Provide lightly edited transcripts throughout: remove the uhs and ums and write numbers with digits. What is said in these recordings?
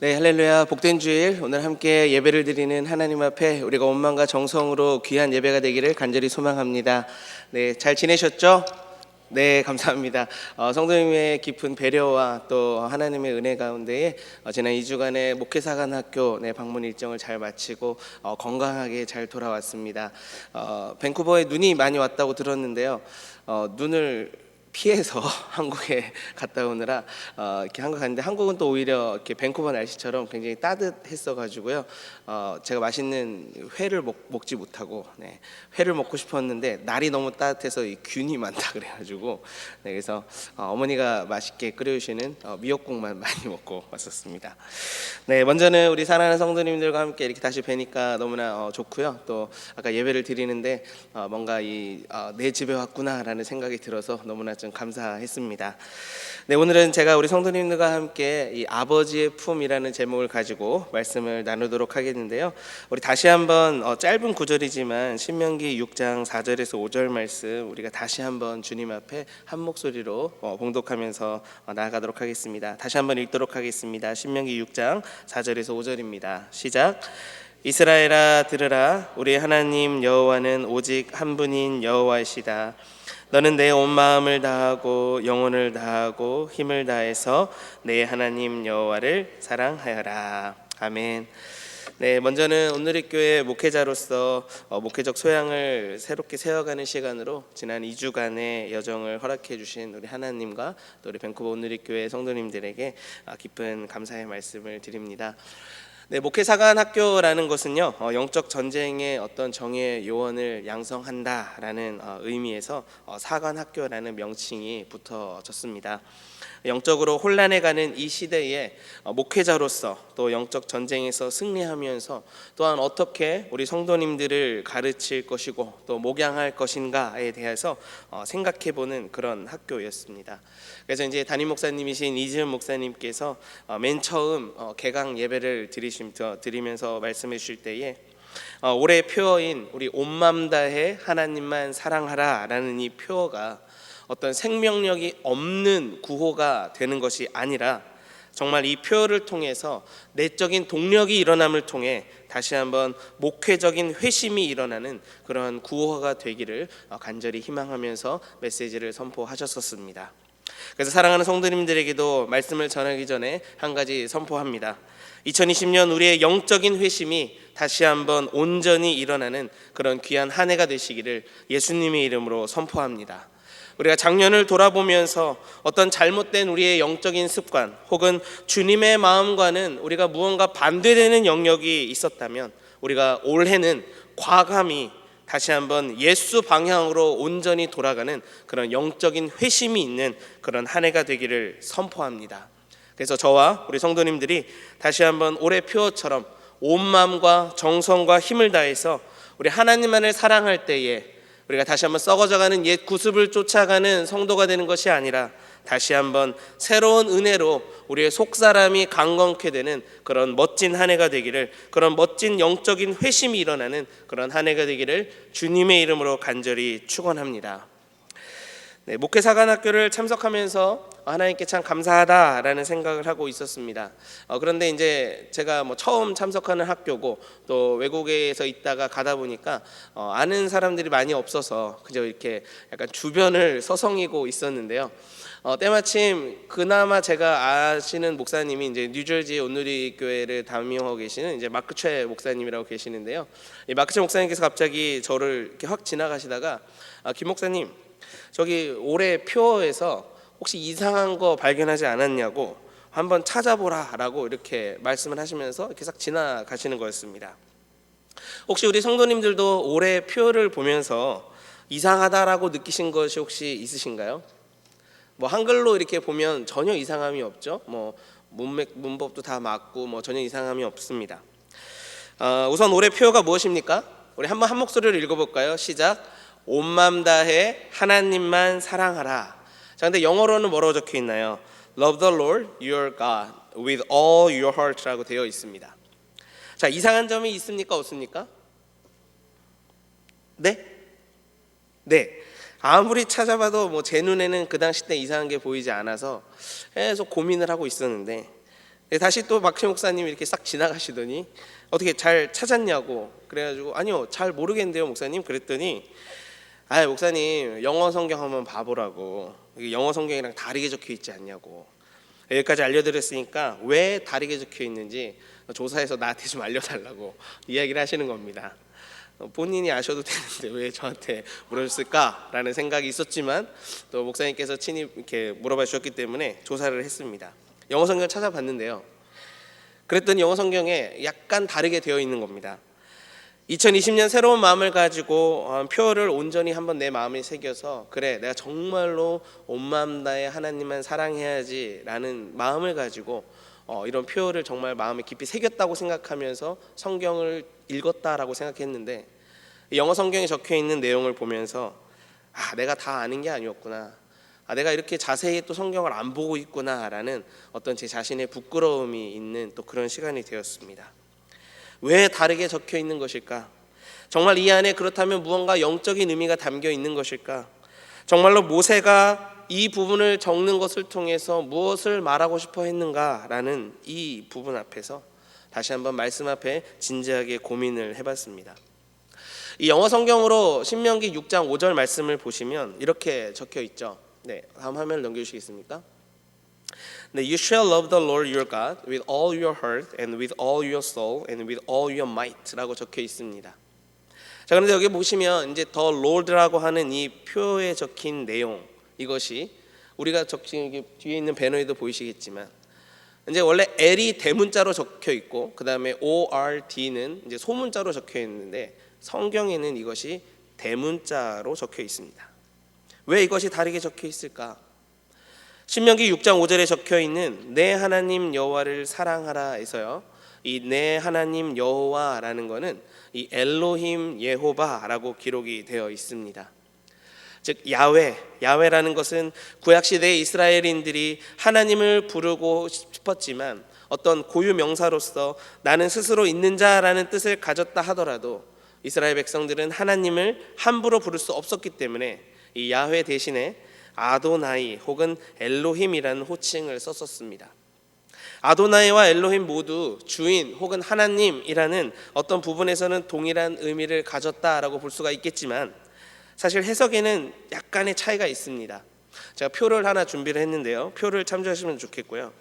네, 할렐루야. 복된 주일. 오늘 함께 예배를 드리는 하나님 앞에 우리가 온 마음과 정성으로 귀한 예배가 되기를 간절히 소망합니다. 네, 잘 지내셨죠? 네, 감사합니다. 성도님의 깊은 배려와 또 하나님의 은혜 가운데에 지난 2주간의 목회사관학교 방문 일정을 잘 마치고 건강하게 잘 돌아왔습니다. 밴쿠버에 눈이 많이 왔다고 들었는데요. 눈을 피해서 한국에 갔다 오느라 이렇게 한국 갔는데, 한국은 또 오히려 이렇게 밴쿠버 날씨처럼 굉장히 따뜻했어 가지고요. 제가 맛있는 회를 먹지 못하고 회를 먹고 싶었는데 날이 너무 따뜻해서 이 균이 많다 그래가지고 그래서 어머니가 맛있게 끓여주시는 미역국만 많이 먹고 왔었습니다. 먼저는 우리 사랑하는 성도님들과 함께 이렇게 다시 뵈니까 너무나 좋고요. 또 아까 예배를 드리는데 뭔가 내 집에 왔구나라는 생각이 들어서 너무나 좀 감사했습니다. 오늘은 제가 우리 성도님들과 함께 이 아버지의 품이라는 제목을 가지고 말씀을 나누도록 하겠는데요. 우리 다시 한번 짧은 구절이지만 신명기 6장 4절에서 5절 말씀 우리가 다시 한번 주님 앞에 한 목소리로 봉독하면서 나아가도록 하겠습니다. 다시 한번 읽도록 하겠습니다. 신명기 6장 4절에서 5절입니다. 시작. 이스라엘아 들으라. 우리 하나님 여호와는 오직 한 분인 여호와이시다. 너는 내 온 마음을 다하고 영혼을 다하고 힘을 다해서 내 하나님 여호와를 사랑하여라. 아멘. 먼저는 온누리교회 목회자로서 목회적 소양을 새롭게 세워가는 시간으로 지난 2주간의 여정을 허락해 주신 우리 하나님과 또 우리 밴쿠버 온누리교회 성도님들에게 깊은 감사의 말씀을 드립니다. 목회사관학교라는 것은요, 영적 전쟁의 어떤 정예 요원을 양성한다라는 의미에서 사관학교라는 명칭이 붙어졌습니다. 영적으로 혼란해가는 이 시대에 목회자로서 또 영적 전쟁에서 승리하면서 또한 어떻게 우리 성도님들을 가르칠 것이고 또 목양할 것인가에 대해서 생각해보는 그런 학교였습니다. 그래서 이제 담임 목사님이신 이지은 목사님께서 맨 처음 개강 예배를 드리면서 말씀해 주실 때에 올해 표어인 우리 온 맘 다해 하나님만 사랑하라라는 이 표어가 어떤 생명력이 없는 구호가 되는 것이 아니라 정말 이 표어를 통해서 내적인 동력이 일어남을 통해 다시 한번 목회적인 회심이 일어나는 그런 구호가 되기를 간절히 희망하면서 메시지를 선포하셨었습니다. 그래서 사랑하는 성도님들에게도 말씀을 전하기 전에 한 가지 선포합니다. 2020년 우리의 영적인 회심이 다시 한번 온전히 일어나는 그런 귀한 한 해가 되시기를 예수님의 이름으로 선포합니다. 우리가 작년을 돌아보면서 어떤 잘못된 우리의 영적인 습관 혹은 주님의 마음과는 우리가 무언가 반대되는 영역이 있었다면 우리가 올해는 과감히 다시 한번 예수 방향으로 온전히 돌아가는 그런 영적인 회심이 있는 그런 한 해가 되기를 선포합니다. 그래서 저와 우리 성도님들이 다시 한번 올해 표어처럼 온 마음과 정성과 힘을 다해서 우리 하나님만을 사랑할 때에 우리가 다시 한번 썩어져가는 옛 구습을 쫓아가는 성도가 되는 것이 아니라 다시 한번 새로운 은혜로 우리의 속사람이 강건케 되는 그런 멋진 한 해가 되기를, 그런 멋진 영적인 회심이 일어나는 그런 한 해가 되기를 주님의 이름으로 간절히 축원합니다. 목회사관학교를 참석하면서 하나님께 참 감사하다라는 생각을 하고 있었습니다. 그런데 이제 제가 처음 참석하는 학교고 또 외국에서 있다가 가다 보니까 아는 사람들이 많이 없어서 그저 이렇게 약간 주변을 서성이고 있었는데요. 때마침 그나마 제가 아시는 목사님이 이제 뉴저지 온누리 교회를 담임하고 계시는 이제 마크 최 목사님이라고 계시는데요. 이 마크 최 목사님께서 갑자기 저를 이렇게 확 지나가시다가 김 목사님, 저기 올해 표어에서 혹시 이상한 거 발견하지 않았냐고 한번 찾아보라라고 이렇게 말씀을 하시면서 이렇게 싹 지나가시는 거였습니다. 혹시 우리 성도님들도 올해 표어를 보면서 이상하다라고 느끼신 것이 혹시 있으신가요? 한글로 이렇게 보면 전혀 이상함이 없죠. 문법도 다 맞고 전혀 이상함이 없습니다. 우선 올해 표어가 무엇입니까? 우리 한번 한 목소리로 읽어볼까요? 시작. 온 맘 다해 하나님만 사랑하라. 자, 근데 영어로는 뭐라고 적혀 있나요? Love the Lord your God with all your heart라고 되어 있습니다. 자, 이상한 점이 있습니까? 없습니까? 네. 아무리 찾아봐도 제 눈에는 그 당시 때 이상한 게 보이지 않아서 계속 고민을 하고 있었는데 다시 또 막시 목사님이 이렇게 싹 지나가시더니 어떻게 잘 찾았냐고 그래가지고 아니요 잘 모르겠는데요 목사님 그랬더니 아 목사님 영어 성경 한번 봐보라고 이게 영어 성경이랑 다르게 적혀 있지 않냐고 여기까지 알려드렸으니까 왜 다르게 적혀 있는지 조사해서 나한테 좀 알려달라고 이야기를 하시는 겁니다. 본인이 아셔도 되는데 왜 저한테 물어줬을까라는 생각이 있었지만 또 목사님께서 친히 이렇게 물어봐 주셨기 때문에 조사를 했습니다. 영어 성경을 찾아봤는데요. 그랬더니 영어 성경에 약간 다르게 되어 있는 겁니다. 2020년 새로운 마음을 가지고 표를 온전히 한번 내 마음에 새겨서 그래 내가 정말로 온 마음 다해 하나님만 사랑해야지 라는 마음을 가지고 이런 표를 정말 마음에 깊이 새겼다고 생각하면서 성경을 읽었다라고 생각했는데 영어 성경에 적혀 있는 내용을 보면서 내가 다 아는 게 아니었구나, 내가 이렇게 자세히 또 성경을 안 보고 있구나라는 어떤 제 자신의 부끄러움이 있는 또 그런 시간이 되었습니다. 왜 다르게 적혀 있는 것일까? 정말 이 안에 그렇다면 무언가 영적인 의미가 담겨 있는 것일까? 정말로 모세가 이 부분을 적는 것을 통해서 무엇을 말하고 싶어 했는가라는 이 부분 앞에서 다시 한번 말씀 앞에 진지하게 고민을 해봤습니다. 이 영어 성경으로 신명기 6장 5절 말씀을 보시면 이렇게 적혀 있죠. 네, 다음 화면을 넘겨주시겠습니까? 네, You shall love the Lord your God with all your heart and with all your soul and with all your might라고 적혀 있습니다. 자, 그런데 여기 보시면 이제 the Lord라고 하는 이 표에 적힌 내용, 이것이 우리가 적힌 뒤에 있는 배너에도 보이시겠지만 이제 원래 L이 대문자로 적혀 있고 그 다음에 ORD는 이제 소문자로 적혀 있는데 성경에는 이것이 대문자로 적혀 있습니다. 왜 이것이 다르게 적혀 있을까? 신명기 6장 5절에 적혀 있는 내 하나님 여호와를 사랑하라에서요, 이 내 하나님 여호와라는 것은 이 엘로힘 예호바라고 기록이 되어 있습니다. 즉 야훼라는 것은 구약 시대의 이스라엘인들이 하나님을 부르고 싶었지만 어떤 고유 명사로서 나는 스스로 있는 자라는 뜻을 가졌다 하더라도 이스라엘 백성들은 하나님을 함부로 부를 수 없었기 때문에 이 야훼 대신에 아도나이 혹은 엘로힘이라는 호칭을 썼었습니다. 아도나이와 엘로힘 모두 주인 혹은 하나님이라는 어떤 부분에서는 동일한 의미를 가졌다라고 볼 수가 있겠지만 사실 해석에는 약간의 차이가 있습니다. 제가 표를 하나 준비를 했는데요. 표를 참조하시면 좋겠고요.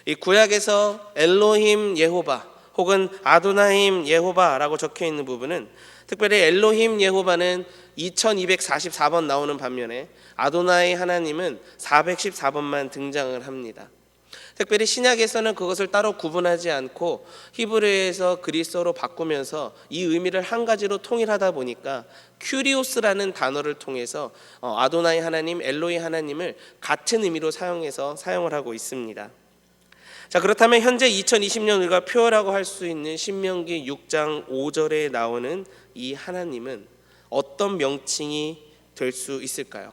이 구약에서 엘로힘 예호바 혹은 아도나임 예호바라고 적혀 있는 부분은 특별히 엘로힘 예호바는 2244번 나오는 반면에 아도나이 하나님은 414번만 등장을 합니다. 특별히 신약에서는 그것을 따로 구분하지 않고 히브리어에서 그리스어로 바꾸면서 이 의미를 한 가지로 통일하다 보니까 큐리오스라는 단어를 통해서 아도나이 하나님, 엘로이 하나님을 같은 의미로 사용을 하고 있습니다. 자, 그렇다면 현재 2020년 우리가 표라고 할 수 있는 신명기 6장 5절에 나오는 이 하나님은 어떤 명칭이 될 수 있을까요?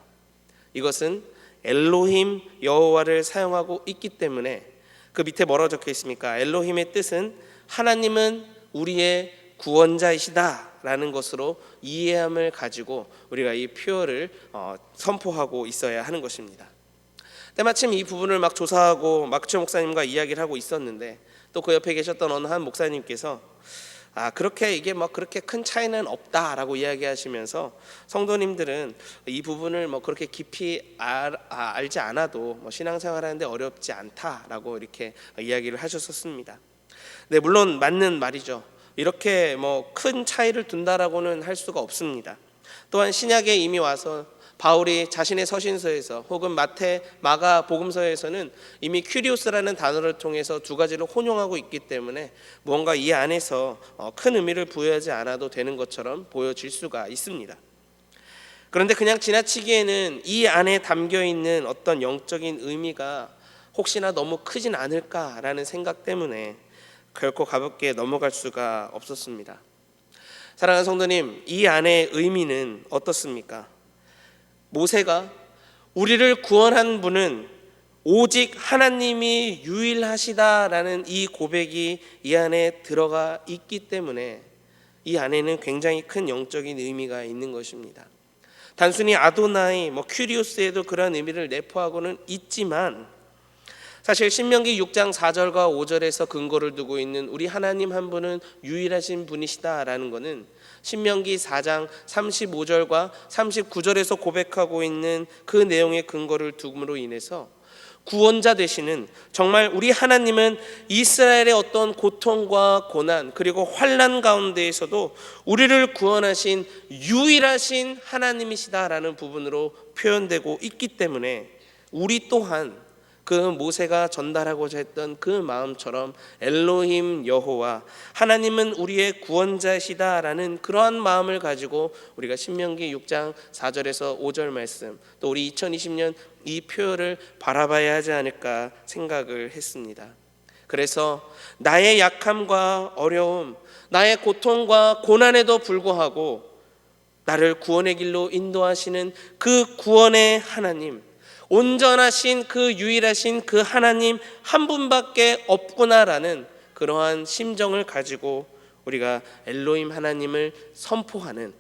이것은 엘로힘 여호와를 사용하고 있기 때문에 그 밑에 뭐라고 적혀 있습니까? 엘로힘의 뜻은 하나님은 우리의 구원자이시다 라는 것으로 이해함을 가지고 우리가 이 표어를 선포하고 있어야 하는 것입니다. 때마침 이 부분을 막 조사하고 막주 목사님과 이야기를 하고 있었는데 또 그 옆에 계셨던 어느 한 목사님께서 그렇게 이게 뭐 그렇게 큰 차이는 없다라고 이야기하시면서 성도님들은 이 부분을 뭐 그렇게 깊이 알지 않아도 뭐 신앙생활하는데 어렵지 않다라고 이렇게 이야기를 하셨었습니다. 네, 물론 맞는 말이죠. 이렇게 뭐 큰 차이를 둔다라고는 할 수가 없습니다. 또한 신약에 이미 와서 바울이 자신의 서신서에서 혹은 마태, 마가 복음서에서는 이미 큐리오스라는 단어를 통해서 두 가지를 혼용하고 있기 때문에 무언가 이 안에서 큰 의미를 부여하지 않아도 되는 것처럼 보여질 수가 있습니다. 그런데 그냥 지나치기에는 이 안에 담겨있는 어떤 영적인 의미가 혹시나 너무 크진 않을까라는 생각 때문에 결코 가볍게 넘어갈 수가 없었습니다. 사랑하는 성도님, 이 안의 의미는 어떻습니까? 모세가 우리를 구원한 분은 오직 하나님이 유일하시다라는 이 고백이 이 안에 들어가 있기 때문에 이 안에는 굉장히 큰 영적인 의미가 있는 것입니다. 단순히 아도나이, 큐리오스에도 그런 의미를 내포하고는 있지만 사실 신명기 6장 4절과 5절에서 근거를 두고 있는 우리 하나님 한 분은 유일하신 분이시다라는 것은 신명기 4장 35절과 39절에서 고백하고 있는 그 내용의 근거를 둠으로 인해서 구원자 되시는, 정말 우리 하나님은 이스라엘의 어떤 고통과 고난 그리고 환난 가운데에서도 우리를 구원하신 유일하신 하나님이시다라는 부분으로 표현되고 있기 때문에 우리 또한 그 모세가 전달하고자 했던 그 마음처럼 엘로힘 여호와, 하나님은 우리의 구원자시다라는 그러한 마음을 가지고 우리가 신명기 6장 4절에서 5절 말씀, 또 우리 2020년 이 표현을 바라봐야 하지 않을까 생각을 했습니다. 그래서 나의 약함과 어려움, 나의 고통과 고난에도 불구하고 나를 구원의 길로 인도하시는 그 구원의 하나님, 온전하신 그 유일하신 그 하나님 한 분밖에 없구나라는 그러한 심정을 가지고 우리가 엘로힘 하나님을 선포하는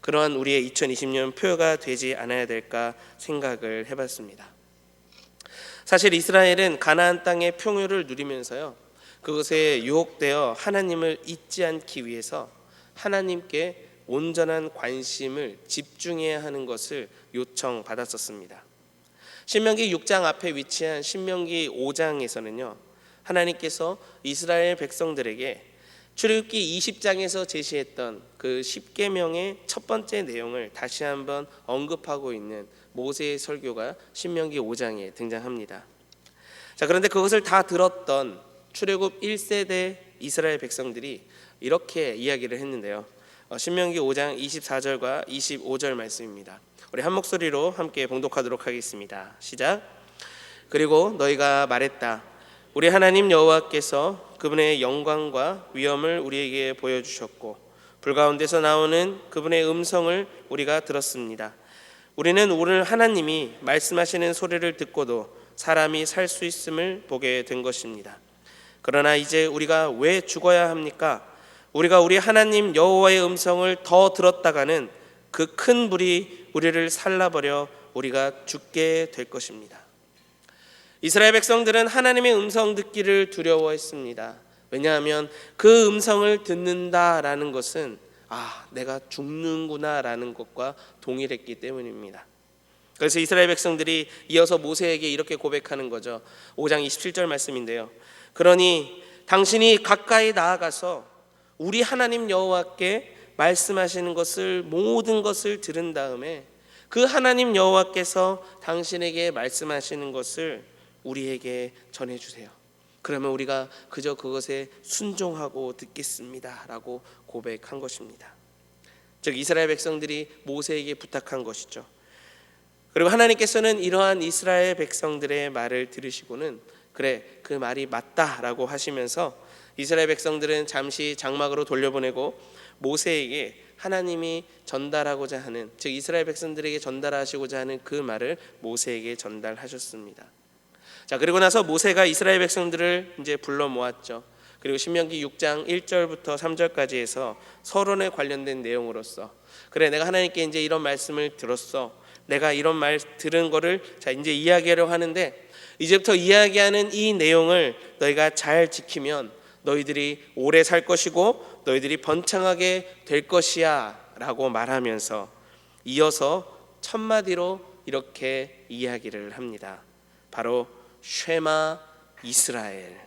그러한 우리의 2020년 표어가 되지 않아야 될까 생각을 해봤습니다. 사실 이스라엘은 가나안 땅의 평유를 누리면서요, 그것에 유혹되어 하나님을 잊지 않기 위해서 하나님께 온전한 관심을 집중해야 하는 것을 요청받았었습니다. 신명기 6장 앞에 위치한 신명기 5장에서는요, 하나님께서 이스라엘 백성들에게 출애굽기 20장에서 제시했던 그 10계명의 첫 번째 내용을 다시 한번 언급하고 있는 모세의 설교가 신명기 5장에 등장합니다. 자, 그런데 그것을 다 들었던 출애굽 1세대 이스라엘 백성들이 이렇게 이야기를 했는데요. 신명기 5장 24절과 25절 말씀입니다. 우리 한 목소리로 함께 봉독하도록 하겠습니다. 시작. 그리고 너희가 말했다. 우리 하나님 여호와께서 그분의 영광과 위엄을 우리에게 보여주셨고 불 가운데서 나오는 그분의 음성을 우리가 들었습니다. 우리는 오늘 하나님이 말씀하시는 소리를 듣고도 사람이 살 수 있음을 보게 된 것입니다. 그러나 이제 우리가 왜 죽어야 합니까? 우리가 우리 하나님 여호와의 음성을 더 들었다가는 그 큰 불이 우리를 살라버려 우리가 죽게 될 것입니다. 이스라엘 백성들은 하나님의 음성 듣기를 두려워했습니다. 왜냐하면 그 음성을 듣는다라는 것은 내가 죽는구나라는 것과 동일했기 때문입니다. 그래서 이스라엘 백성들이 이어서 모세에게 이렇게 고백하는 거죠. 5장 27절 말씀인데요. 그러니 당신이 가까이 나아가서 우리 하나님 여호와께 말씀하시는 것을, 모든 것을 들은 다음에 그 하나님 여호와께서 당신에게 말씀하시는 것을 우리에게 전해주세요. 그러면 우리가 그저 그것에 순종하고 듣겠습니다 라고 고백한 것입니다. 즉 이스라엘 백성들이 모세에게 부탁한 것이죠. 그리고 하나님께서는 이러한 이스라엘 백성들의 말을 들으시고는 그래, 그 말이 맞다라고 하시면서 이스라엘 백성들은 잠시 장막으로 돌려보내고 모세에게 하나님이 전달하고자 하는, 즉 이스라엘 백성들에게 전달하시고자 하는 그 말을 모세에게 전달하셨습니다. 자, 그리고 나서 모세가 이스라엘 백성들을 이제 불러 모았죠. 그리고 신명기 6장 1절부터 3절까지 해서 서론에 관련된 내용으로서, 그래 내가 하나님께 이제 이런 말씀을 들었어, 내가 이런 말 들은 거를 자 이제 이야기하려고 하는데, 이제부터 이야기하는 이 내용을 너희가 잘 지키면 너희들이 오래 살 것이고 너희들이 번창하게 될 것이야 라고 말하면서 이어서 첫 마디로 이렇게 이야기를 합니다. 바로 쉐마 이스라엘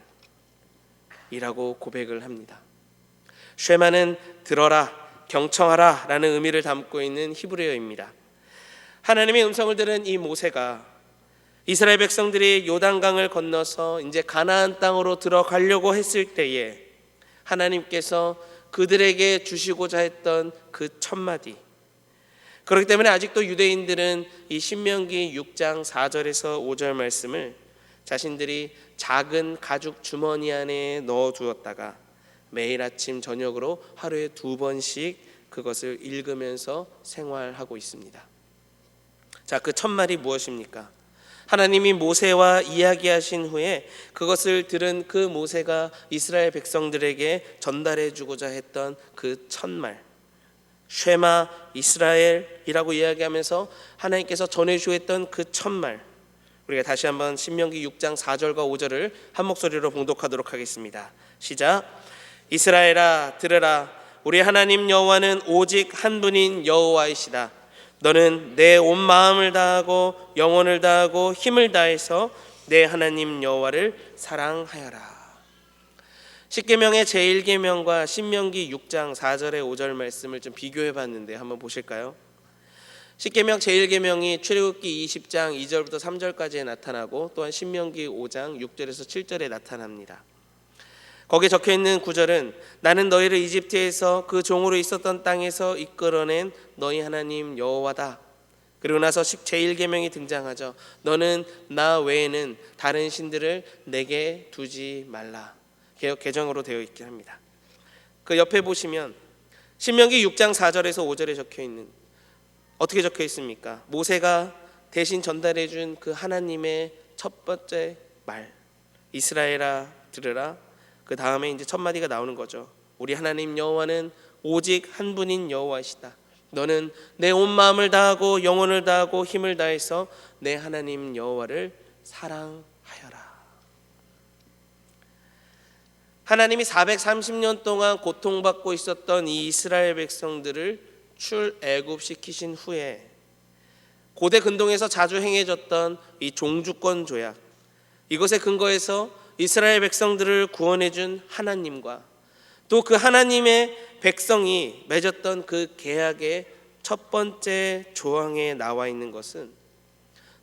이라고 고백을 합니다. 쉐마는 들어라, 경청하라 라는 의미를 담고 있는 히브리어입니다. 하나님의 음성을 들은 이 모세가 이스라엘 백성들이 요단강을 건너서 이제 가나안 땅으로 들어가려고 했을 때에 하나님께서 그들에게 주시고자 했던 그 첫 마디, 그렇기 때문에 아직도 유대인들은 이 신명기 6장 4절에서 5절 말씀을 자신들이 작은 가죽 주머니 안에 넣어두었다가 매일 아침 저녁으로 하루에 2번씩 그것을 읽으면서 생활하고 있습니다. 자, 그 첫 말이 무엇입니까? 하나님이 모세와 이야기하신 후에 그것을 들은 그 모세가 이스라엘 백성들에게 전달해 주고자 했던 그 첫말, 쉐마 이스라엘이라고 이야기하면서 하나님께서 전해주고 했던 그 첫말, 우리가 다시 한번 신명기 6장 4절과 5절을 한 목소리로 봉독하도록 하겠습니다. 시작. 이스라엘아 들으라. 우리 하나님 여호와는 오직 한 분인 여호와이시다. 너는 내 온 마음을 다하고 영혼을 다하고 힘을 다해서 내 하나님 여호와를 사랑하여라. 십계명의 제1계명과 신명기 6장 4절의 5절 말씀을 좀 비교해 봤는데 한번 보실까요? 십계명 제1계명이 출애굽기 20장 2절부터 3절까지에 나타나고 또한 신명기 5장 6절에서 7절에 나타납니다. 거기에 적혀있는 구절은 나는 너희를 이집트에서 그 종으로 있었던 땅에서 이끌어낸 너희 하나님 여호와다. 그리고 나서 제1계명이 등장하죠. 너는 나 외에는 다른 신들을 내게 두지 말라. 개역 개정으로 되어 있긴 합니다. 그 옆에 보시면 신명기 6장 4절에서 5절에 적혀있는 어떻게 적혀 있습니까? 모세가 대신 전달해 준 그 하나님의 첫 번째 말 이스라엘아 들으라. 그 다음에 이제 첫 마디가 나오는 거죠. 우리 하나님 여호와는 오직 한 분인 여호와이시다. 너는 내 온 마음을 다하고 영혼을 다하고 힘을 다해서 내 하나님 여호와를 사랑하여라. 하나님이 430년 동안 고통받고 있었던 이 이스라엘 백성들을 출애굽시키신 후에 고대 근동에서 자주 행해졌던 이 종주권 조약, 이것에 근거해서 이스라엘 백성들을 구원해 준 하나님과 또 그 하나님의 백성이 맺었던 그 계약의 첫 번째 조항에 나와 있는 것은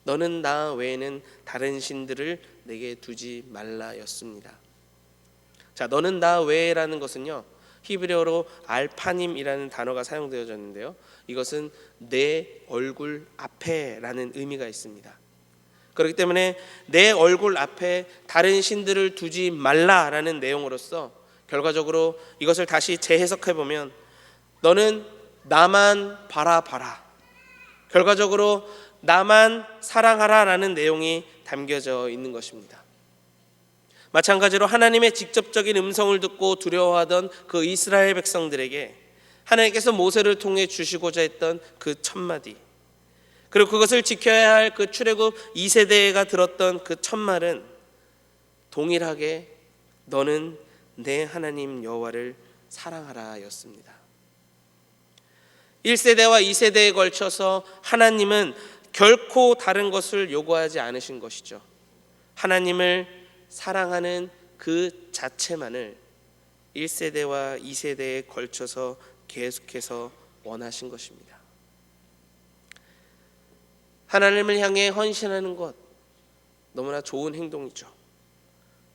너는 나 외에는 다른 신들을 내게 두지 말라였습니다. 자, 너는 나 외에라는 것은요, 히브리어로 알파님이라는 단어가 사용되어졌는데요, 이것은 내 얼굴 앞에라는 의미가 있습니다. 그렇기 때문에 내 얼굴 앞에 다른 신들을 두지 말라라는 내용으로서 결과적으로 이것을 다시 재해석해 보면 너는 나만 바라봐라, 결과적으로 나만 사랑하라라는 내용이 담겨져 있는 것입니다. 마찬가지로 하나님의 직접적인 음성을 듣고 두려워하던 그 이스라엘 백성들에게 하나님께서 모세를 통해 주시고자 했던 그 첫마디, 그리고 그것을 지켜야 할 그 출애굽 2세대가 들었던 그 첫말은 동일하게 너는 내 하나님 여호와를 사랑하라 였습니다. 1세대와 2세대에 걸쳐서 하나님은 결코 다른 것을 요구하지 않으신 것이죠. 하나님을 사랑하는 그 자체만을 1세대와 2세대에 걸쳐서 계속해서 원하신 것입니다. 하나님을 향해 헌신하는 것 너무나 좋은 행동이죠.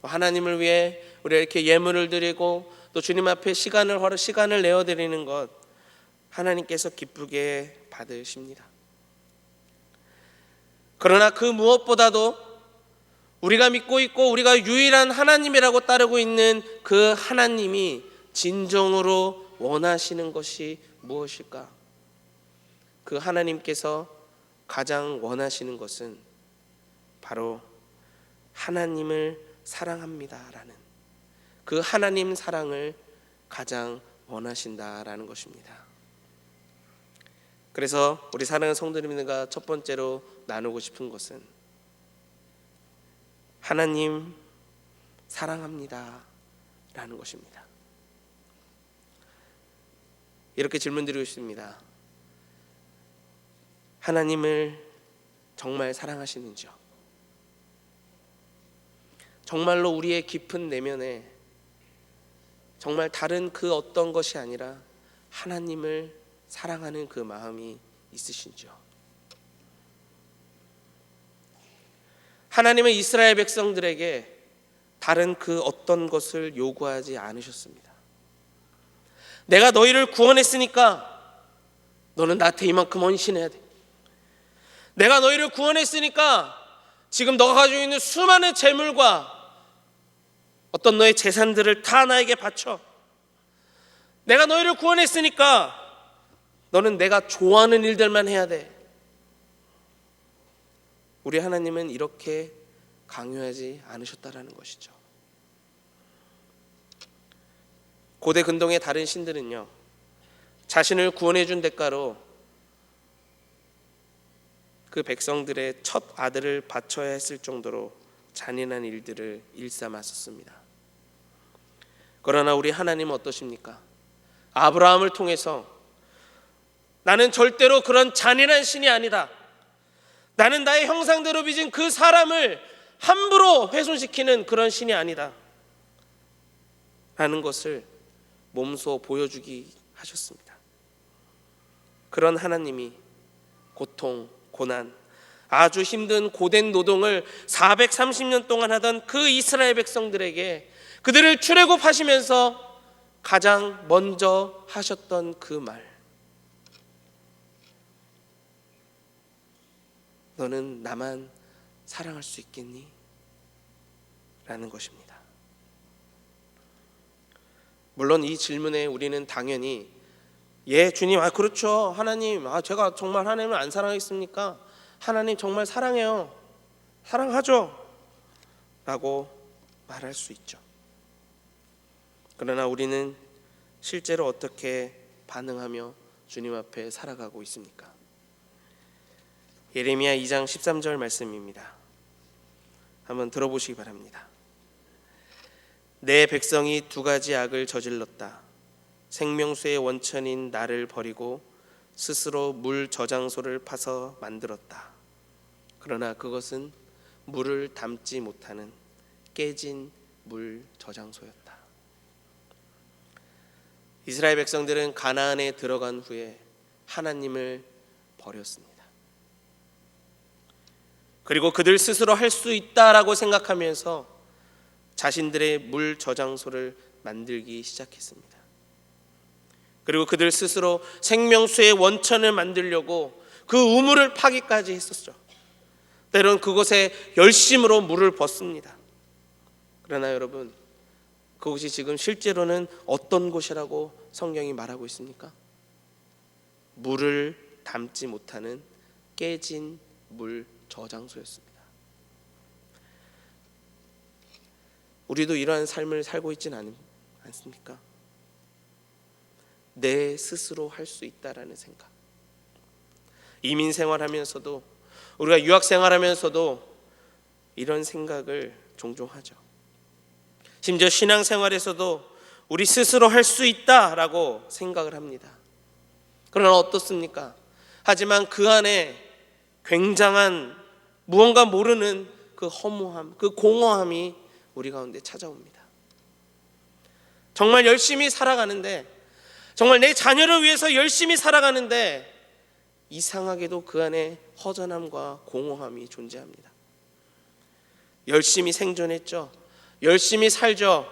하나님을 위해 우리가 이렇게 예물을 드리고 또 주님 앞에 시간을 내어 드리는 것 하나님께서 기쁘게 받으십니다. 그러나 그 무엇보다도 우리가 믿고 있고 우리가 유일한 하나님이라고 따르고 있는 그 하나님이 진정으로 원하시는 것이 무엇일까? 그 하나님께서 가장 원하시는 것은 바로 하나님을 사랑합니다라는 그 하나님 사랑을 가장 원하신다라는 것입니다. 그래서 우리 사랑하는 성도님들과 첫 번째로 나누고 싶은 것은 하나님 사랑합니다 라는 것입니다. 이렇게 질문드리고 싶습니다. 하나님을 정말 사랑하시는지요? 정말로 우리의 깊은 내면에 정말 다른 그 어떤 것이 아니라 하나님을 사랑하는 그 마음이 있으신지요? 하나님은 이스라엘 백성들에게 다른 그 어떤 것을 요구하지 않으셨습니다. 내가 너희를 구원했으니까 너는 나한테 이만큼 헌신해야 돼. 내가 너희를 구원했으니까 지금 너가 가지고 있는 수많은 재물과 어떤 너의 재산들을 다 나에게 바쳐. 내가 너희를 구원했으니까 너는 내가 좋아하는 일들만 해야 돼. 우리 하나님은 이렇게 강요하지 않으셨다라는 것이죠. 고대 근동의 다른 신들은요, 자신을 구원해 준 대가로 그 백성들의 첫 아들을 바쳐야 했을 정도로 잔인한 일들을 일삼았었습니다. 그러나 우리 하나님은 어떠십니까? 아브라함을 통해서 나는 절대로 그런 잔인한 신이 아니다, 나는 나의 형상대로 빚은 그 사람을 함부로 훼손시키는 그런 신이 아니다 라는 것을 몸소 보여주기 하셨습니다. 그런 하나님이 고통, 고난, 아주 힘든 고된 노동을 430년 동안 하던 그 이스라엘 백성들에게 그들을 출애굽하시면서 가장 먼저 하셨던 그 말, 너는 나만 사랑할 수 있겠니? 라는 것입니다. 물론 이 질문에 우리는 당연히 예 주님, 그렇죠 하나님, 제가 정말 하나님을 안 사랑하겠습니까? 하나님 정말 사랑해요, 사랑하죠 라고 말할 수 있죠. 그러나 우리는 실제로 어떻게 반응하며 주님 앞에 살아가고 있습니까? 예레미야 2장 13절 말씀입니다. 한번 들어보시기 바랍니다. 내 백성이 두 가지 악을 저질렀다. 생명수의 원천인 나를 버리고 스스로 물 저장소를 파서 만들었다. 그러나 그것은 물을 담지 못하는 깨진 물 저장소였다. 이스라엘 백성들은 가나안에 들어간 후에 하나님을 버렸습니다. 그리고 그들 스스로 할 수 있다라고 생각하면서 자신들의 물 저장소를 만들기 시작했습니다. 그리고 그들 스스로 생명수의 원천을 만들려고 그 우물을 파기까지 했었죠. 때론 그곳에 열심으로 물을 붓습니다. 그러나 여러분, 그곳이 지금 실제로는 어떤 곳이라고 성경이 말하고 있습니까? 물을 담지 못하는 깨진 물 저장소였습니다. 우리도 이러한 삶을 살고 있지는 않습니까? 내 스스로 할 수 있다라는 생각. 이민 생활하면서도, 우리가 유학 생활하면서도 이런 생각을 종종 하죠. 심지어 신앙생활에서도 우리 스스로 할 수 있다라고 생각을 합니다. 그러나 어떻습니까? 하지만 그 안에 굉장한 무언가 모르는 그 허무함, 그 공허함이 우리 가운데 찾아옵니다. 정말 열심히 살아가는데, 정말 내 자녀를 위해서 열심히 살아가는데 이상하게도 그 안에 허전함과 공허함이 존재합니다. 열심히 생존했죠. 열심히 살죠.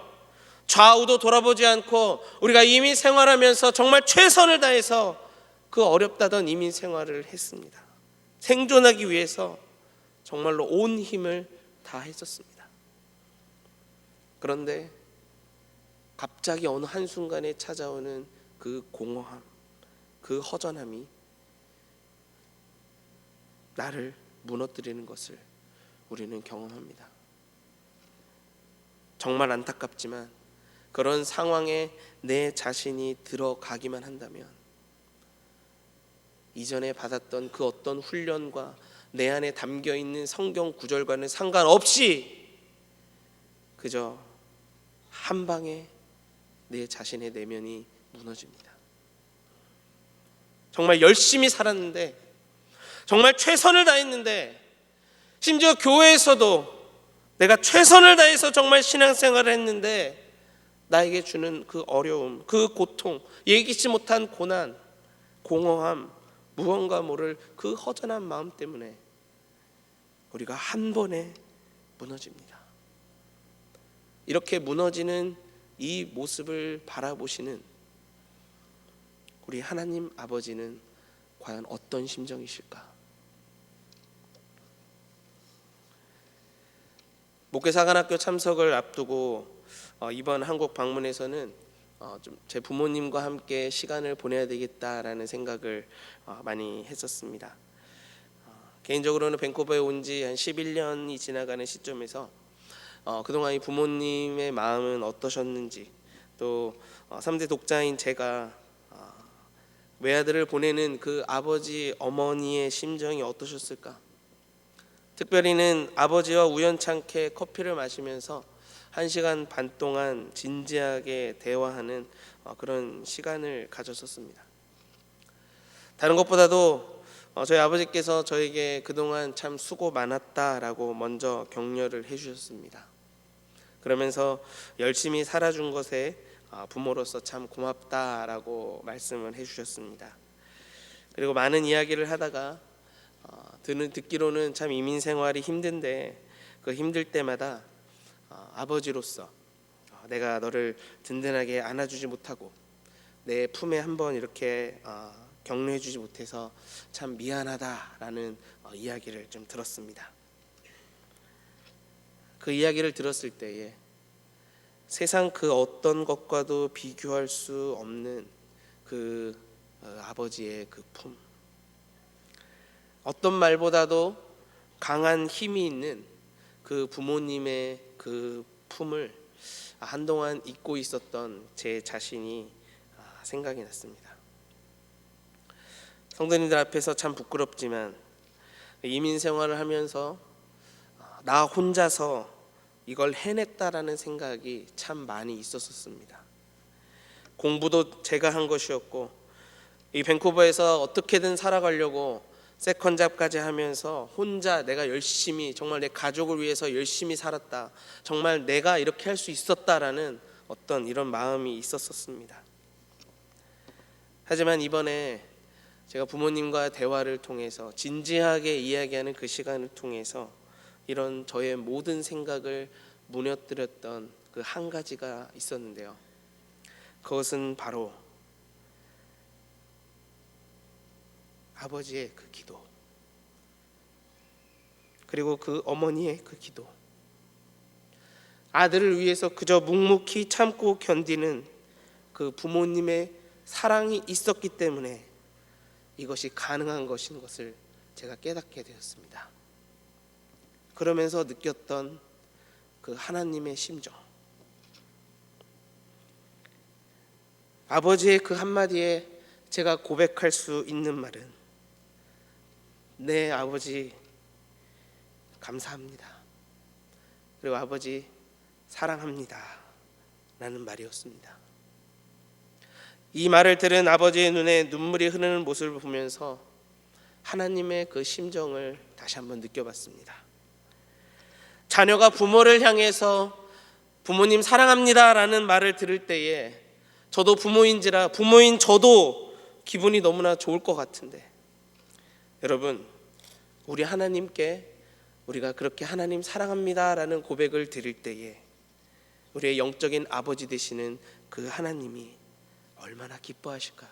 좌우도 돌아보지 않고 우리가 이민 생활하면서 정말 최선을 다해서 그 어렵다던 이민 생활을 했습니다. 생존하기 위해서 정말로 온 힘을 다했었습니다. 그런데 갑자기 어느 한순간에 찾아오는 그 공허함, 그 허전함이 나를 무너뜨리는 것을 우리는 경험합니다. 정말 안타깝지만 그런 상황에 내 자신이 들어가기만 한다면 이전에 받았던 그 어떤 훈련과 내 안에 담겨있는 성경 구절과는 상관없이 그저 한 방에 내 자신의 내면이 무너집니다. 정말 열심히 살았는데, 정말 최선을 다했는데, 심지어 교회에서도 내가 최선을 다해서 정말 신앙생활을 했는데 나에게 주는 그 어려움, 그 고통, 예기치 못한 고난, 공허함, 무언가 모를 그 허전한 마음 때문에 우리가 한 번에 무너집니다. 이렇게 무너지는 이 모습을 바라보시는 우리 하나님 아버지는 과연 어떤 심정이실까? 목회사관학교 참석을 앞두고 이번 한국 방문에서는 좀 제 부모님과 함께 시간을 보내야 되겠다라는 생각을 많이 했었습니다. 개인적으로는 밴쿠버에 온 지 한 11년이 지나가는 시점에서 그동안 이 부모님의 마음은 어떠셨는지, 또 3대 독자인 제가 외아들을 보내는 그 아버지 어머니의 심정이 어떠셨을까? 특별히는 아버지와 우연찮게 커피를 마시면서 1시간 반 동안 진지하게 대화하는 그런 시간을 가졌었습니다. 다른 것보다도 저희 아버지께서 저에게 그동안 참 수고 많았다라고 먼저 격려를 해주셨습니다. 그러면서 열심히 살아준 것에 부모로서 참 고맙다라고 말씀을 해주셨습니다. 그리고 많은 이야기를 하다가 듣기로는 참 이민 생활이 힘든데 그 힘들 때마다 아버지로서 내가 너를 든든하게 안아주지 못하고 내 품에 한번 이렇게 격려해주지 못해서 참 미안하다라는 이야기를 좀 들었습니다. 그 이야기를 들었을 때에 세상 그 어떤 것과도 비교할 수 없는 그 아버지의 그 품, 어떤 말보다도 강한 힘이 있는 그 부모님의 그 품을 한동안 잊고 있었던 제 자신이 생각이 났습니다. 성도님들 앞에서 참 부끄럽지만 이민 생활을 하면서 나 혼자서 이걸 해냈다라는 생각이 참 많이 있었습니다. 공부도 제가 한 것이었고 이 밴쿠버에서 어떻게든 살아가려고 세컨잡까지 하면서 혼자 내가 열심히 정말 내 가족을 위해서 열심히 살았다, 정말 내가 이렇게 할 수 있었다라는 어떤 이런 마음이 있었습니다. 하지만 이번에 제가 부모님과 대화를 통해서 진지하게 이야기하는 그 시간을 통해서 이런 저의 모든 생각을 무너뜨렸던 그 한 가지가 있었는데요. 그것은 바로 아버지의 그 기도, 그리고 그 어머니의 그 기도, 아들을 위해서 그저 묵묵히 참고 견디는 그 부모님의 사랑이 있었기 때문에 이것이 가능한 것인 것을 제가 깨닫게 되었습니다. 그러면서 느꼈던 그 하나님의 심정, 아버지의 그 한마디에 제가 고백할 수 있는 말은 네 아버지 감사합니다, 그리고 아버지 사랑합니다 라는 말이었습니다. 이 말을 들은 아버지의 눈에 눈물이 흐르는 모습을 보면서 하나님의 그 심정을 다시 한번 느껴봤습니다. 자녀가 부모를 향해서 부모님 사랑합니다 라는 말을 들을 때에 저도 부모인지라 부모인 저도 기분이 너무나 좋을 것 같은데, 여러분, 우리 하나님께 우리가 그렇게 하나님 사랑합니다 라는 고백을 드릴 때에 우리의 영적인 아버지 되시는 그 하나님이 얼마나 기뻐하실까?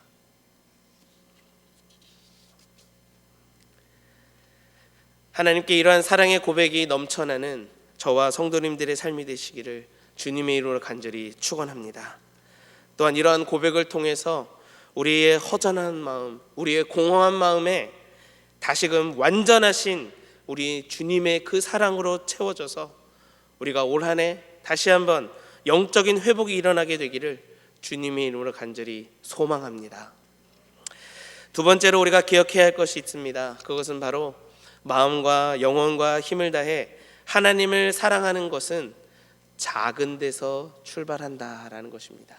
하나님께 이러한 사랑의 고백이 넘쳐나는 저와 성도님들의 삶이 되시기를 주님의 이름으로 간절히 축원합니다. 또한 이러한 고백을 통해서 우리의 허전한 마음, 우리의 공허한 마음에 다시금 완전하신 우리 주님의 그 사랑으로 채워져서 우리가 올 한 해 다시 한번 영적인 회복이 일어나게 되기를 주님의 이름으로 간절히 소망합니다. 두 번째로 우리가 기억해야 할 것이 있습니다. 그것은 바로 마음과 영혼과 힘을 다해 하나님을 사랑하는 것은 작은 데서 출발한다라는 것입니다.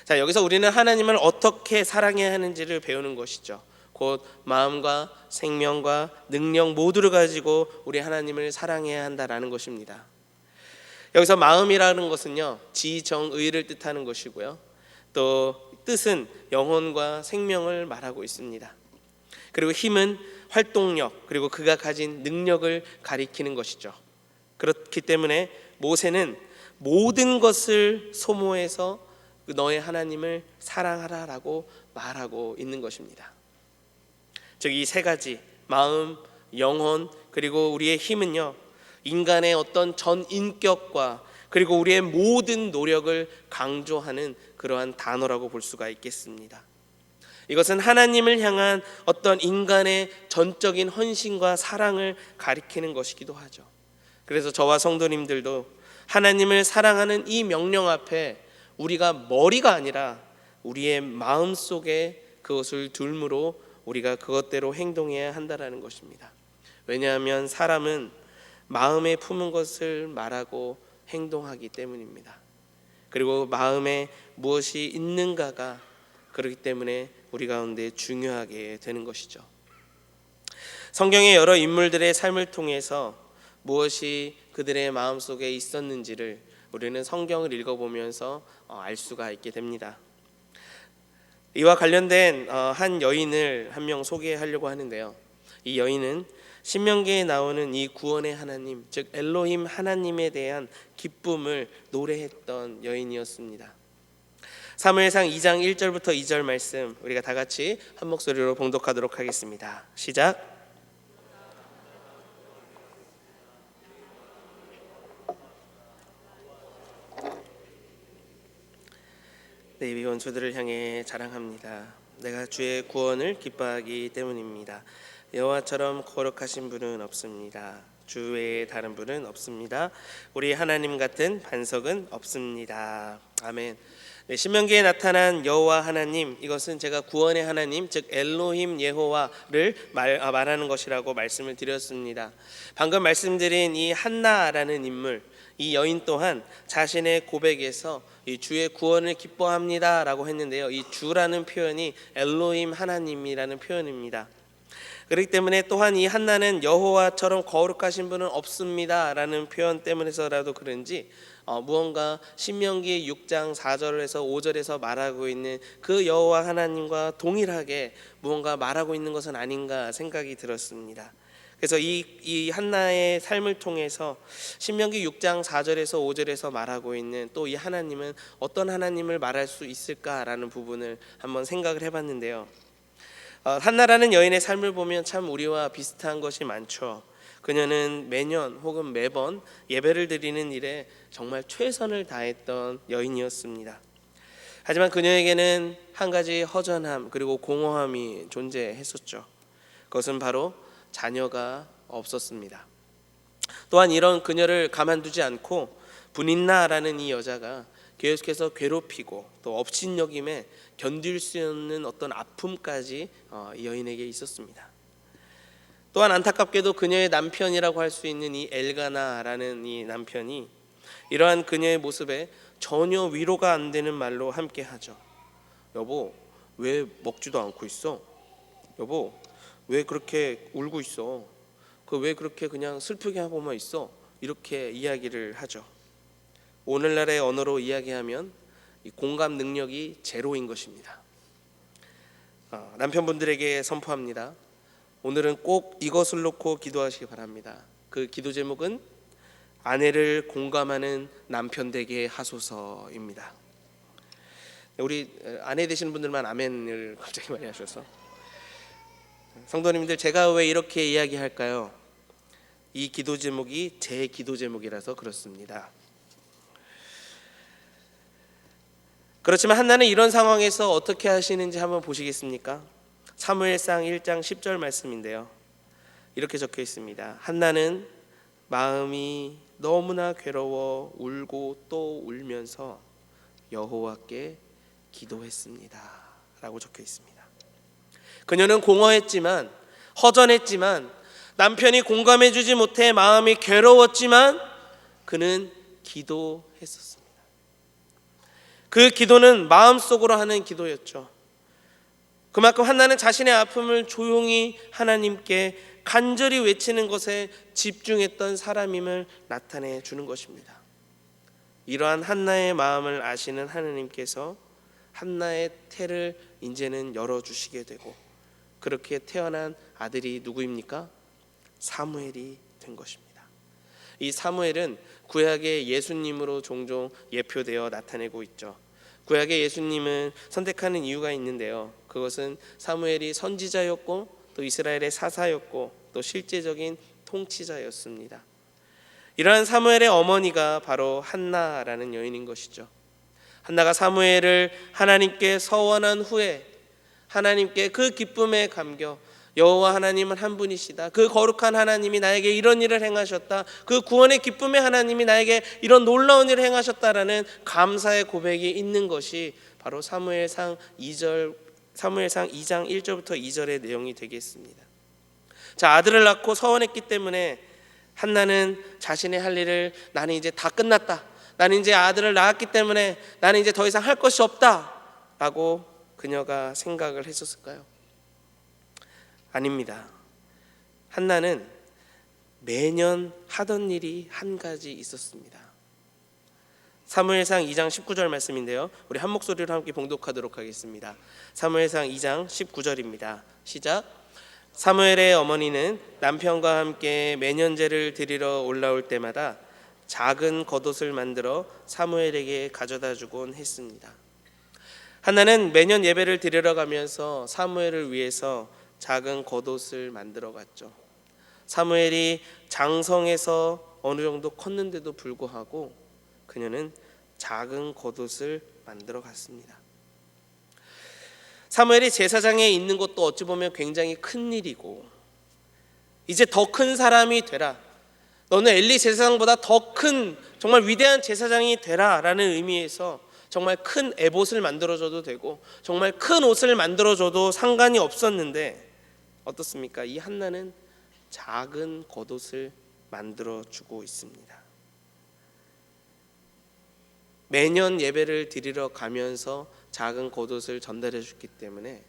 자, 여기서 우리는 하나님을 어떻게 사랑해야 하는지를 배우는 것이죠. 곧 마음과 생명과 능력 모두를 가지고 우리 하나님을 사랑해야 한다라는 것입니다. 여기서 마음이라는 것은요, 지정의를 뜻하는 것이고요, 또 뜻은 영혼과 생명을 말하고 있습니다. 그리고 힘은 활동력, 그리고 그가 가진 능력을 가리키는 것이죠. 그렇기 때문에 모세는 모든 것을 소모해서 너의 하나님을 사랑하라라고 말하고 있는 것입니다. 즉 이 세 가지, 마음, 영혼, 그리고 우리의 힘은요, 인간의 어떤 전 인격과 그리고 우리의 모든 노력을 강조하는 그러한 단어라고 볼 수가 있겠습니다. 이것은 하나님을 향한 어떤 인간의 전적인 헌신과 사랑을 가리키는 것이기도 하죠. 그래서 저와 성도님들도 하나님을 사랑하는 이 명령 앞에 우리가 머리가 아니라 우리의 마음 속에 그것을 둘므로 우리가 그것대로 행동해야 한다라는 것입니다. 왜냐하면 사람은 마음에 품은 것을 말하고 행동하기 때문입니다. 그리고 마음에 무엇이 있는가가 그렇기 때문에 우리 가운데 중요하게 되는 것이죠. 성경의 여러 인물들의 삶을 통해서 무엇이 그들의 마음속에 있었는지를 우리는 성경을 읽어보면서 알 수가 있게 됩니다. 이와 관련된 한 여인을 한 명 소개하려고 하는데요. 이 여인은 신명기에 나오는 이 구원의 하나님, 즉 엘로힘 하나님에 대한 기쁨을 노래했던 여인이었습니다. 사무엘상 2장 1절부터 2절 말씀 우리가 다 같이 한 목소리로 봉독하도록 하겠습니다. 시작. 레위 원수들을 향해 자랑합니다. 내가 주의 구원을 기뻐하기 때문입니다. 여호와처럼 거룩하신 분은 없습니다. 주 외에 다른 분은 없습니다. 우리 하나님 같은 반석은 없습니다. 아멘. 네, 신명기에 나타난 여호와 하나님, 이것은 제가 구원의 하나님, 즉 엘로힘 예호와를 말하는 것이라고 말씀을 드렸습니다. 방금 말씀드린 이 한나라는 인물, 이 여인 또한 자신의 고백에서 이 주의 구원을 기뻐합니다라고 했는데요. 이 주라는 표현이 엘로힘 하나님이라는 표현입니다. 그렇기 때문에 또한 이 한나는 여호와처럼 거룩하신 분은 없습니다라는 표현 때문에서라도 그런지 무언가 신명기 6장 4절에서 5절에서 말하고 있는 그 여호와 하나님과 동일하게 무언가 말하고 있는 것은 아닌가 생각이 들었습니다. 그래서 이 한나의 삶을 통해서 신명기 6장 4절에서 5절에서 말하고 있는 또 이 하나님은 어떤 하나님을 말할 수 있을까라는 부분을 한번 생각을 해봤는데요. 한나라는 여인의 삶을 보면 참 우리와 비슷한 것이 많죠. 그녀는 매년 혹은 매번 예배를 드리는 일에 정말 최선을 다했던 여인이었습니다. 하지만 그녀에게는 한 가지 허전함 그리고 공허함이 존재했었죠. 그것은 바로 자녀가 없었습니다. 또한 이런 그녀를 가만두지 않고 분인나라는 이 여자가 계속해서 괴롭히고 또 업신여김에 견딜 수 없는 어떤 아픔까지 이 여인에게 있었습니다. 또한 안타깝게도 그녀의 남편이라고 할 수 있는 이 엘가나라는 이 남편이 이러한 그녀의 모습에 전혀 위로가 안 되는 말로 함께하죠. 여보, 왜 먹지도 않고 있어? 여보, 왜 그렇게 울고 있어? 왜 그렇게 그냥 슬프게 하고만 있어? 이렇게 이야기를 하죠. 오늘날의 언어로 이야기하면 이 공감 능력이 제로인 것입니다. 남편분들에게 선포합니다. 오늘은 꼭 이것을 놓고 기도하시기 바랍니다. 그 기도 제목은 아내를 공감하는 남편 되게 하소서입니다. 우리 아내 되시는 분들만 아멘을 갑자기 많이 하셔서 성도님들, 제가 왜 이렇게 이야기할까요? 이 기도 제목이 제 기도 제목이라서 그렇습니다. 그렇지만 한나는 이런 상황에서 어떻게 하시는지 한번 보시겠습니까? 사무엘상 1장 10절 말씀인데요. 이렇게 적혀 있습니다. 한나는 마음이 너무나 괴로워 울고 또 울면서 여호와께 기도했습니다 라고 적혀 있습니다. 그녀는 공허했지만, 허전했지만, 남편이 공감해주지 못해 마음이 괴로웠지만 그는 기도했었습니다. 그 기도는 마음속으로 하는 기도였죠. 그만큼 한나는 자신의 아픔을 조용히 하나님께 간절히 외치는 것에 집중했던 사람임을 나타내 주는 것입니다. 이러한 한나의 마음을 아시는 하나님께서 한나의 태를 이제는 열어주시게 되고 그렇게 태어난 아들이 누구입니까? 사무엘이 된 것입니다. 이 사무엘은 구약의 예수님으로 종종 예표되어 나타내고 있죠. 구약의 예수님은 선택하는 이유가 있는데요. 그것은 사무엘이 선지자였고 또 이스라엘의 사사였고 또 실제적인 통치자였습니다. 이러한 사무엘의 어머니가 바로 한나라는 여인인 것이죠. 한나가 사무엘을 하나님께 서원한 후에 하나님께 그 기쁨에 감겨 여호와 하나님은 한 분이시다. 그 거룩한 하나님이 나에게 이런 일을 행하셨다. 그 구원의 기쁨의 하나님이 나에게 이런 놀라운 일을 행하셨다라는 감사의 고백이 있는 것이 바로 사무엘상 2장 1절부터 2절의 내용이 되겠습니다. 자, 아들을 낳고 서원했기 때문에 한나는 자신의 할 일을 나는 이제 다 끝났다. 나는 이제 아들을 낳았기 때문에 나는 이제 더 이상 할 것이 없다 라고 그녀가 생각을 했었을까요? 아닙니다. 한나는 매년 하던 일이 한 가지 있었습니다. 사무엘상 2장 19절 말씀인데요, 우리 한 목소리로 함께 봉독하도록 하겠습니다. 사무엘상 2장 19절입니다. 시작. 사무엘의 어머니는 남편과 함께 매년제를 드리러 올라올 때마다 작은 겉옷을 만들어 사무엘에게 가져다 주곤 했습니다. 한나는 매년 예배를 드리러 가면서 사무엘을 위해서 작은 겉옷을 만들어 갔죠. 사무엘이 장성해서 어느 정도 컸는데도 불구하고 그녀는 작은 겉옷을 만들어 갔습니다. 사무엘이 제사장에 있는 것도 어찌 보면 굉장히 큰 일이고, 이제 더 큰 사람이 되라, 너는 엘리 제사장보다 더 큰 정말 위대한 제사장이 되라 라는 의미에서 정말 큰 에봇을 만들어줘도 되고 정말 큰 옷을 만들어줘도 상관이 없었는데, 어떻습니까? 이 한나는 작은 겉옷을 만들어주고 있습니다. 매년 예배를 드리러 가면서 작은 겉옷을 전달해 줬기 때문에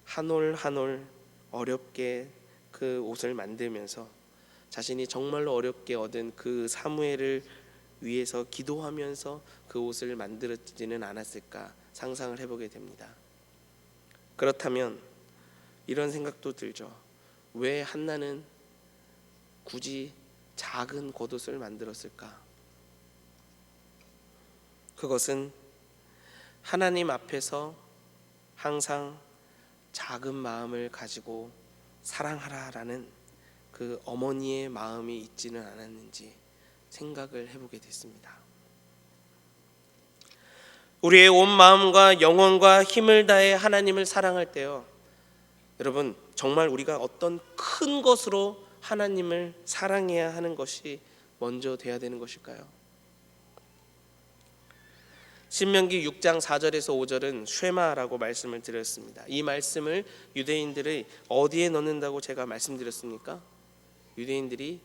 한 올 한 올 어렵게 그 옷을 만들면서 자신이 정말로 어렵게 얻은 그 사무엘을 위해서 기도하면서 그 옷을 만들어지는 않았을까 상상을 해보게 됩니다. 그렇다면 이런 생각도 들죠. 왜 한나는 굳이 작은 겉옷을 만들었을까? 그것은 하나님 앞에서 항상 작은 마음을 가지고 사랑하라라는 그 어머니의 마음이 있지는 않았는지 생각을 해보게 됐습니다. 우리의 온 마음과 영혼과 힘을 다해 하나님을 사랑할 때요, 여러분, 정말 우리가 어떤 큰 것으로 하나님을 사랑해야 하는 것이 먼저 돼야 되는 것일까요? 신명기 6장 4절에서 5절은 쉐마라고 말씀을 드렸습니다. 이 말씀을 유대인들이 어디에 넣는다고 제가 말씀드렸습니까? 유대인들이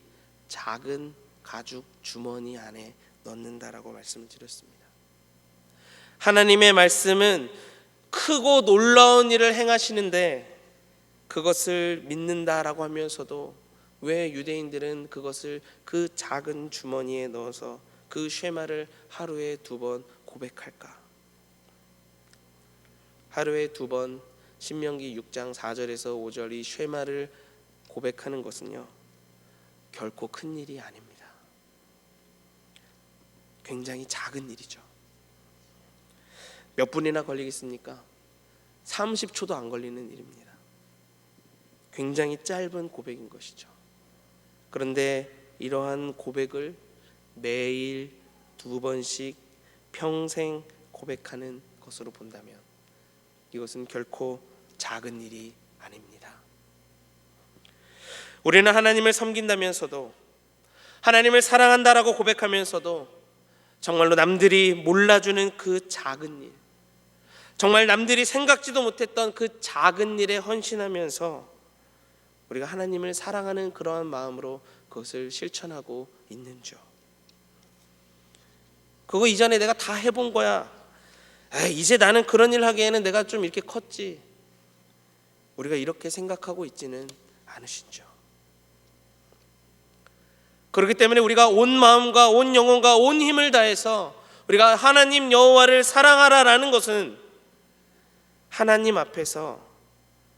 작은 가죽 주머니 안에 넣는다라고 말씀을 드렸습니다. 하나님의 말씀은 크고 놀라운 일을 행하시는데 그것을 믿는다라고 하면서도 왜 유대인들은 그것을 그 작은 주머니에 넣어서 그 쉐마를 하루에 2번 고백할까? 하루에 2번 신명기 6장 4절에서 5절 이 쉐마를 고백하는 것은요, 결코 큰 일이 아닙니다. 굉장히 작은 일이죠. 몇 분이나 걸리겠습니까? 30초도 안 걸리는 일입니다. 굉장히 짧은 고백인 것이죠. 그런데 이러한 고백을 매일 2번씩 평생 고백하는 것으로 본다면 이것은 결코 작은 일이 아닙니다. 우리는 하나님을 섬긴다면서도, 하나님을 사랑한다라고 고백하면서도 정말로 남들이 몰라주는 그 작은 일, 정말 남들이 생각지도 못했던 그 작은 일에 헌신하면서 우리가 하나님을 사랑하는 그러한 마음으로 그것을 실천하고 있는지요. 그거 이전에 내가 다 해본 거야. 이제 나는 그런 일 하기에는 내가 좀 이렇게 컸지. 우리가 이렇게 생각하고 있지는 않으시죠. 그렇기 때문에 우리가 온 마음과 온 영혼과 온 힘을 다해서 우리가 하나님 여호와를 사랑하라라는 것은 하나님 앞에서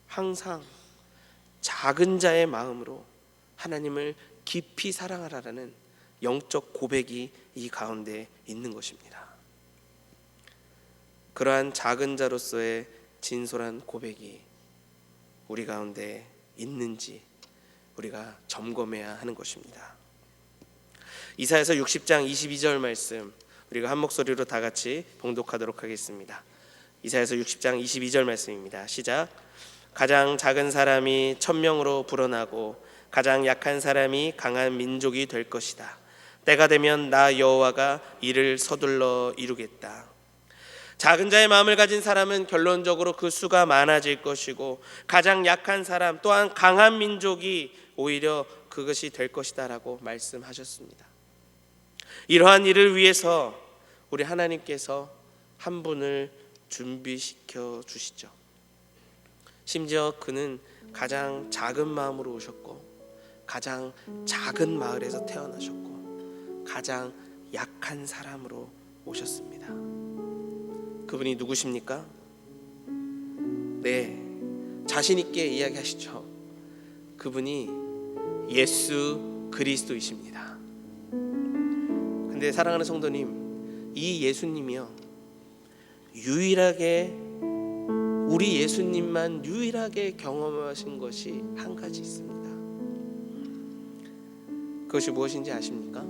항상 작은 자의 마음으로 하나님을 깊이 사랑하라라는 영적 고백이 이 가운데 있는 것입니다. 그러한 작은 자로서의 진솔한 고백이 우리 가운데 있는지 우리가 점검해야 하는 것입니다. 이사야서 60장 22절 말씀 우리가 한 목소리로 다 같이 봉독하도록 하겠습니다. 이사야서 60장 22절 말씀입니다. 시작. 가장 작은 사람이 천명으로 불어나고 가장 약한 사람이 강한 민족이 될 것이다. 때가 되면 나 여호와가 이를 서둘러 이루겠다. 작은 자의 마음을 가진 사람은 결론적으로 그 수가 많아질 것이고 가장 약한 사람 또한 강한 민족이 오히려 그것이 될 것이다 라고 말씀하셨습니다. 이러한 일을 위해서 우리 하나님께서 한 분을 준비시켜 주시죠. 심지어 그는 가장 작은 마음으로 오셨고 가장 작은 마을에서 태어나셨고 가장 약한 사람으로 오셨습니다. 그분이 누구십니까? 네, 자신 있게 이야기하시죠. 그분이 예수 그리스도이십니다. 근데 사랑하는 성도님, 이 예수님이요, 유일하게 우리 예수님만 유일하게 경험하신 것이 한 가지 있습니다. 그것이 무엇인지 아십니까?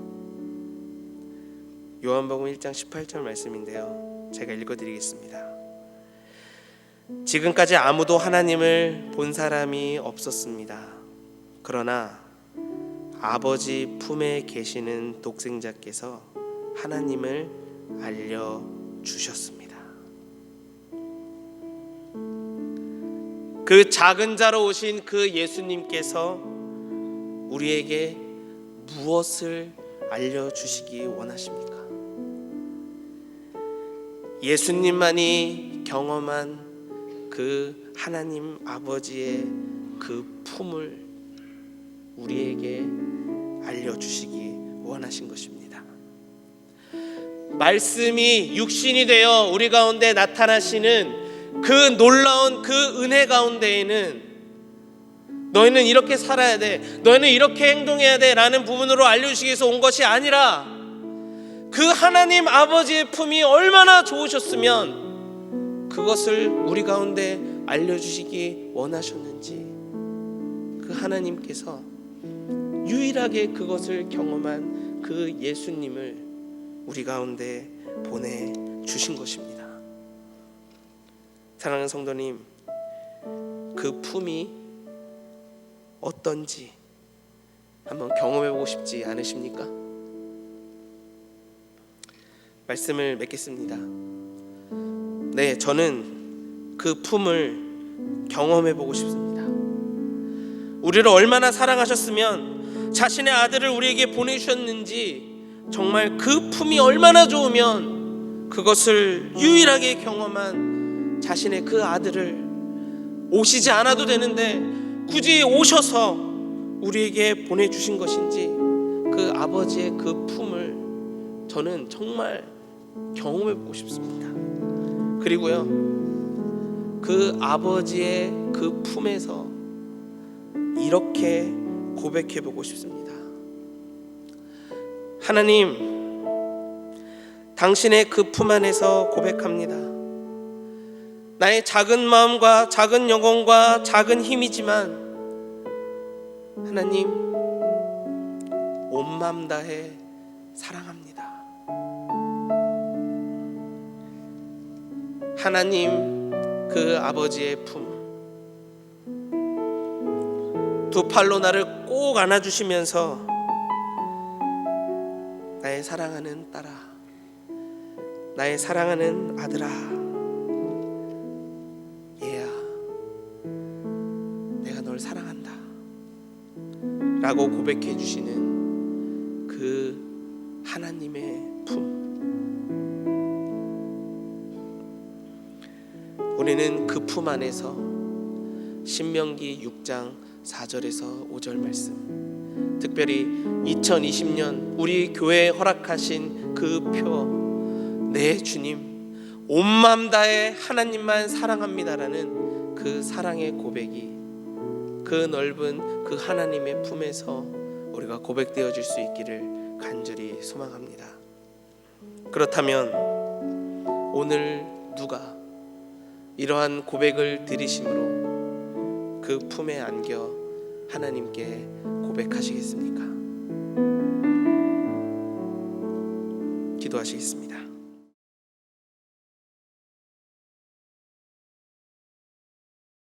요한복음 1장 18절 말씀인데요, 제가 읽어드리겠습니다. 지금까지 아무도 하나님을 본 사람이 없었습니다. 그러나 아버지 품에 계시는 독생자께서 하나님을 알려주셨습니다. 그 작은 자로 오신 그 예수님께서 우리에게 무엇을 알려주시기 원하십니까? 예수님만이 경험한 그 하나님 아버지의 그 품을 우리에게 알려주시기 원하신 것입니다. 말씀이 육신이 되어 우리 가운데 나타나시는 그 놀라운 그 은혜 가운데에는 너희는 이렇게 살아야 돼, 너희는 이렇게 행동해야 돼 라는 부분으로 알려주시기 위해서 온 것이 아니라 그 하나님 아버지의 품이 얼마나 좋으셨으면 그것을 우리 가운데 알려주시기 원하셨는지, 그 하나님께서 유일하게 그것을 경험한 그 예수님을 우리 가운데 보내주신 것입니다. 사랑하는 성도님, 그 품이 어떤지 한번 경험해보고 싶지 않으십니까? 말씀을 맺겠습니다. 네, 저는 그 품을 경험해보고 싶습니다. 우리를 얼마나 사랑하셨으면 자신의 아들을 우리에게 보내주셨는지, 정말 그 품이 얼마나 좋으면 그것을 유일하게 경험한 자신의 그 아들을 오시지 않아도 되는데 굳이 오셔서 우리에게 보내주신 것인지, 그 아버지의 그 품을 저는 정말 경험해보고 싶습니다. 그리고요, 그 아버지의 그 품에서 이렇게 고백해보고 싶습니다. 하나님, 당신의 그 품 안에서 고백합니다. 나의 작은 마음과 작은 영혼과 작은 힘이지만 하나님, 온 마음 다해 사랑합니다. 하나님, 그 아버지의 품, 두 팔로 나를 꼭 안아주시면서 나의 사랑하는 딸아, 나의 사랑하는 아들아, 얘야, 내가 널 사랑한다 라고 고백해 주시는 그 하나님의 품, 우리는 그 품 안에서 신명기 6장 4절에서 5절 말씀, 특별히 2020년 우리 교회에 허락하신 그 표, 내 주님 온 마음 다해 하나님만 사랑합니다라는 그 사랑의 고백이 그 넓은 그 하나님의 품에서 우리가 고백되어질 수 있기를 간절히 소망합니다. 그렇다면 오늘 누가 이러한 고백을 들으심으로 그 품에 안겨 하나님께 고백하시겠습니까? 기도하시겠습니다.